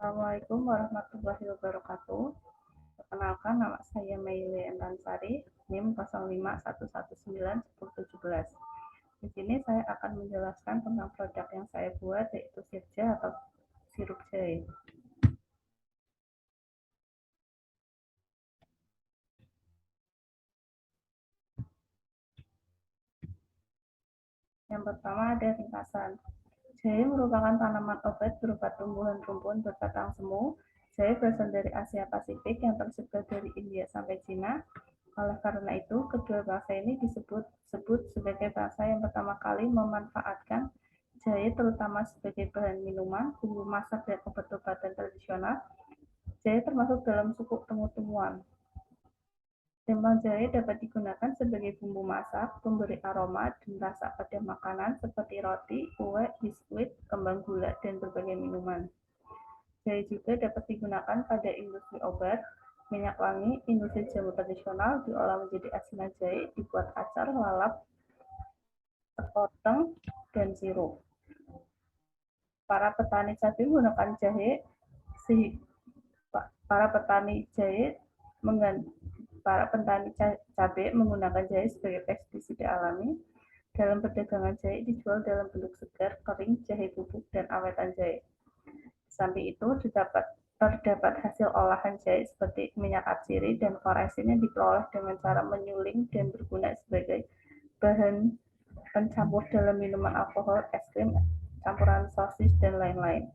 Assalamualaikum warahmatullahi wabarakatuh. Perkenalkan, nama saya Meile Entansari, NIM 0511910117. Di sini saya akan menjelaskan tentang produk yang saya buat, yaitu sirja atau sirup jahe. Yang pertama ada ringkasan. Jahe merupakan tanaman obat berupa tumbuhan rumpun berbatang semu. Jahe berasal dari Asia Pasifik yang tersebar dari India sampai Cina. Oleh karena itu, kedua bangsa ini disebut sebagai bangsa yang pertama kali memanfaatkan jahe terutama sebagai bahan minuman, bumbu masak, dan obat-obatan tradisional. Jahe termasuk dalam suku temu-temuan. Sembang jahe dapat digunakan sebagai bumbu masak, pemberi aroma dan rasa pada makanan seperti roti, kue, biskuit, kembang gula, dan berbagai minuman. Jahe juga dapat digunakan pada industri obat, minyak wangi, industri jamu tradisional, diolah menjadi asinan jahe, dibuat acar, lalap, sekoteng, dan sirup. Para petani cabai menggunakan jahe, para petani jahe para petani cabai menggunakan jahe sebagai pestisida alami. Dalam perdagangan jahe dijual dalam bentuk segar, kering, jahe bubuk, dan awetan jahe. Samping itu terdapat hasil olahan jahe seperti minyak atsiri dan koresin yang diperoleh dengan cara menyuling dan berguna sebagai bahan pencampur dalam minuman alkohol, es krim, campuran sosis, dan lain-lain.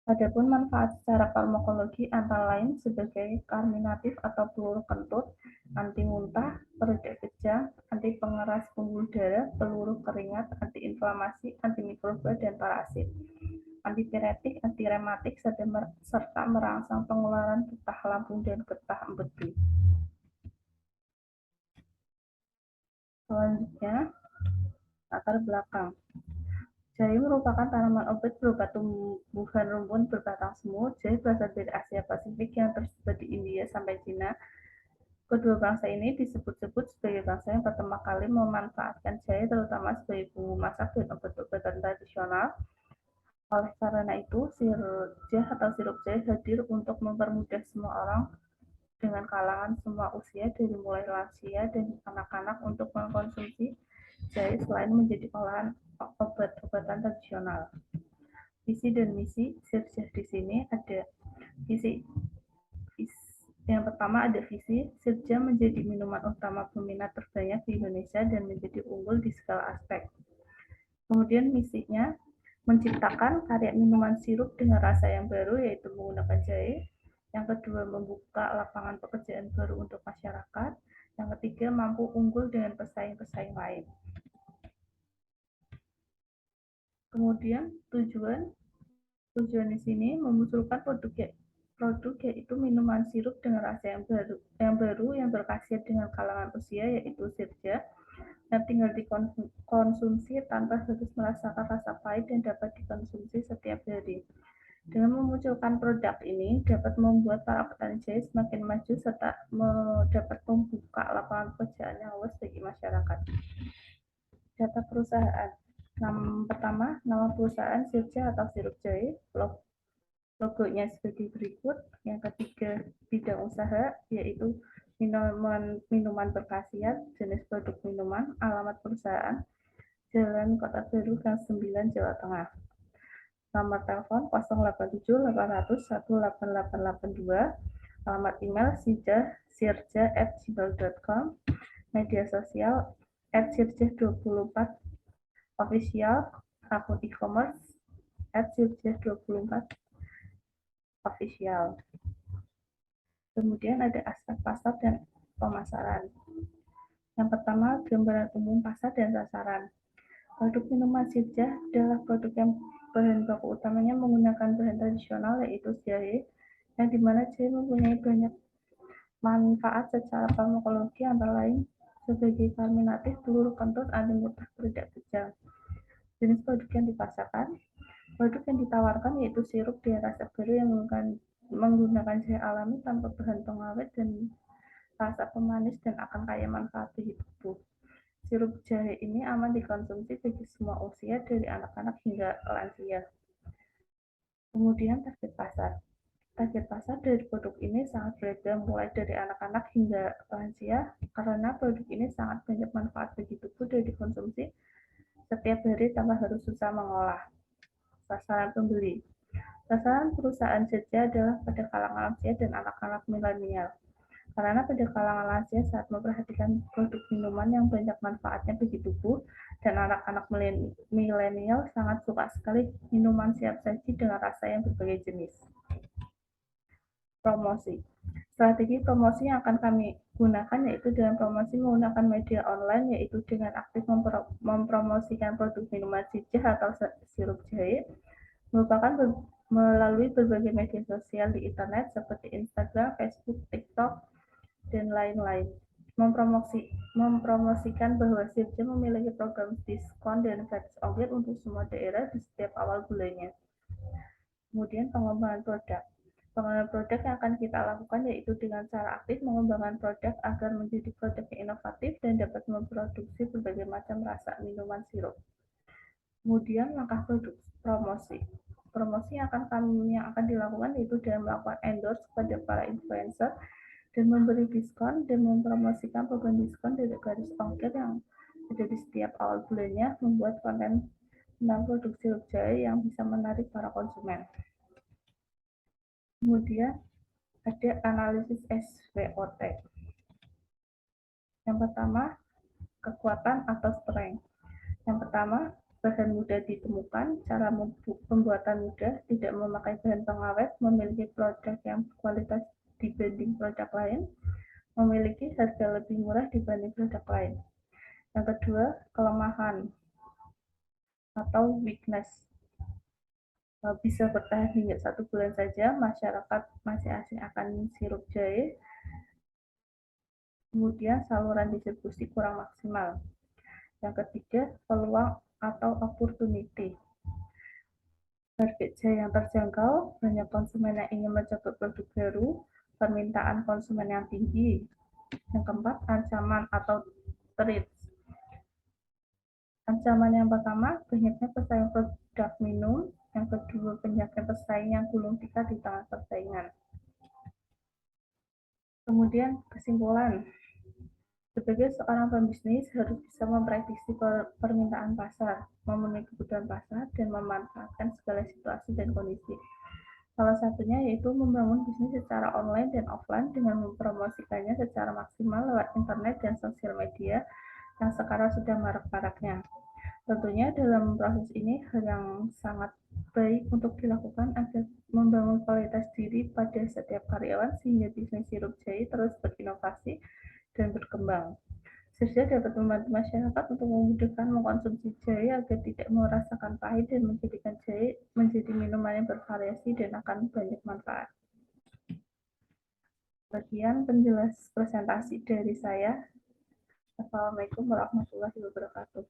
Adapun manfaat secara farmakologi antara lain sebagai karminatif atau peluru kentut, anti muntah, peredam kejang, anti pengeras pembuluh darah, peluru keringat, anti inflamasi, anti mikroba dan parasit, antipiretik, anti rematik, serta merangsang pengeluaran getah lambung dan getah empedu. Selanjutnya, latar belakang. Jahe merupakan tanaman obat berupa tumbuhan rumpun berbatang semu. Jahe berasal dari Asia Pasifik yang tersebar di India sampai Cina. Kedua bangsa ini disebut-sebut sebagai bangsa yang pertama kali memanfaatkan jahe terutama sebagai bumbu masak dan obat-obatan tradisional. Oleh karena itu, sirja atau sirup jahe hadir untuk mempermudah semua orang dengan kalangan semua usia dari mulai lansia dan anak-anak untuk mengkonsumsi jahe selain menjadi olahan obat-obatan tradisional. Visi dan misi sirja di sini ada visi yang pertama ada visi sirja menjadi minuman utama peminat terbanyak di Indonesia dan menjadi unggul di segala aspek. Kemudian misinya menciptakan karya minuman sirup dengan rasa yang baru yaitu menggunakan jahe. Yang kedua membuka lapangan pekerjaan baru untuk masyarakat. Yang ketiga mampu unggul dengan pesaing-pesaing lain. Kemudian tujuan di sini memunculkan produk yaitu minuman sirup dengan rasa yang baru yang berkhasiat dengan kalangan usia yaitu sirja yang tinggal dikonsumsi tanpa harus merasakan rasa pahit dan dapat dikonsumsi setiap hari. Dengan memunculkan produk ini dapat membuat para petani jahe semakin maju serta dapat membuka lapangan pekerjaan yang luas bagi masyarakat. Data perusahaan. Pertama, nama perusahaan Sirja atau sirup jahe, logonya sebagai berikut. Yang ketiga, bidang usaha, yaitu minuman berkhasiat, jenis produk minuman, alamat perusahaan, Jalan Kota Baru, Gang 9, Jawa Tengah. Nomor telepon 087 800 18882, alamat email sirja@gmail.com, media sosial @sirja24 official, akun e-commerce @sirja24 official. Kemudian ada aspek pasar dan pemasaran. Yang pertama, gambaran umum pasar dan sasaran. Produk minuman sirja adalah produk yang bahan baku utamanya menggunakan bahan tradisional yaitu jahe, yang dimana jahe mempunyai banyak manfaat secara farmakologi antara lain sebagai karminatif, peluru kentut, anti muntah, peredam kejang. Jenis produk yang dipasarkan, produk yang ditawarkan yaitu sirup dengan rasa baru yang menggunakan jahe alami tanpa bahan pengawet dan rasa pemanis dan akan kaya manfaat bagi tubuh. Sirup jahe ini aman dikonsumsi bagi semua usia dari anak-anak hingga lansia. Kemudian target pasar. Target pasar dari produk ini sangat beragam, mulai dari anak-anak hingga lansia, karena produk ini sangat banyak manfaat bagi tubuh dan dikonsumsi setiap hari tanpa harus susah mengolah. Sasaran pembeli. Sasaran perusahaan Jogja adalah pada kalangan lansia dan anak-anak milenial. Karena pada kalangan lansia saat memperhatikan produk minuman yang banyak manfaatnya bagi tubuh, dan anak-anak milenial sangat suka sekali minuman siap saji dengan rasa yang berbagai jenis. Promosi. Strategi promosi yang akan kami gunakan yaitu dengan promosi menggunakan media online, yaitu dengan aktif mempromosikan produk minuman cicah atau sirup jahe, merupakan melalui berbagai media sosial di internet seperti Instagram, Facebook, TikTok, dan lain-lain. Mempromosikan bahwa Sirja memiliki program diskon dan gratis ongkir untuk semua daerah di setiap awal bulannya. Kemudian pengembangan produk. Pengembangan produk yang akan kita lakukan yaitu dengan cara aktif mengembangkan produk agar menjadi produk yang inovatif dan dapat memproduksi berbagai macam rasa minuman sirup. Kemudian langkah produk promosi. Promosi yang akan dilakukan yaitu dengan melakukan endorse kepada para influencer dan memberi diskon dan mempromosikan program diskon dari garis ongkir yang ada di setiap awal bulannya, membuat konten tentang produk sirup jahe yang bisa menarik para konsumen. Kemudian ada analisis SWOT. Yang pertama, kekuatan atau strength. Yang pertama, bahan mudah ditemukan, cara pembuatan mudah, tidak memakai bahan pengawet, memiliki produk yang kualitas dibanding produk lain, memiliki harga lebih murah dibanding produk lain. Yang kedua, kelemahan atau weakness. Bisa bertahan hingga 1 bulan saja, masyarakat masih asing akan sirup jahe. Kemudian saluran distribusi kurang maksimal. Yang ketiga, peluang atau opportunity. Harga jahe yang terjangkau, banyak konsumen yang ingin mencoba produk baru, permintaan konsumen yang tinggi. Yang keempat, ancaman atau threats. Ancaman yang pertama, banyaknya pesaing produk minum. Yang kedua, banyaknya pesaing yang gulung tikar di tengah persaingan. Kemudian kesimpulan, sebagai seorang pembisnis harus bisa memprediksi permintaan pasar, memenuhi kebutuhan pasar, dan memanfaatkan segala situasi dan kondisi. Salah satunya yaitu membangun bisnis secara online dan offline dengan mempromosikannya secara maksimal lewat internet dan sosial media yang sekarang sudah marak-maraknya. Tentunya dalam proses ini hal yang sangat baik untuk dilakukan agar membangun kualitas diri pada setiap karyawan sehingga bisnis sirup jahe terus berinovasi dan berkembang. Sirja dapat membantu masyarakat untuk memudahkan mengkonsumsi jahe agar tidak merasakan pahit dan menjadikan jahe menjadi minuman yang bervariasi dan akan banyak manfaat. Sekian penjelas presentasi dari saya. Assalamualaikum warahmatullahi wabarakatuh.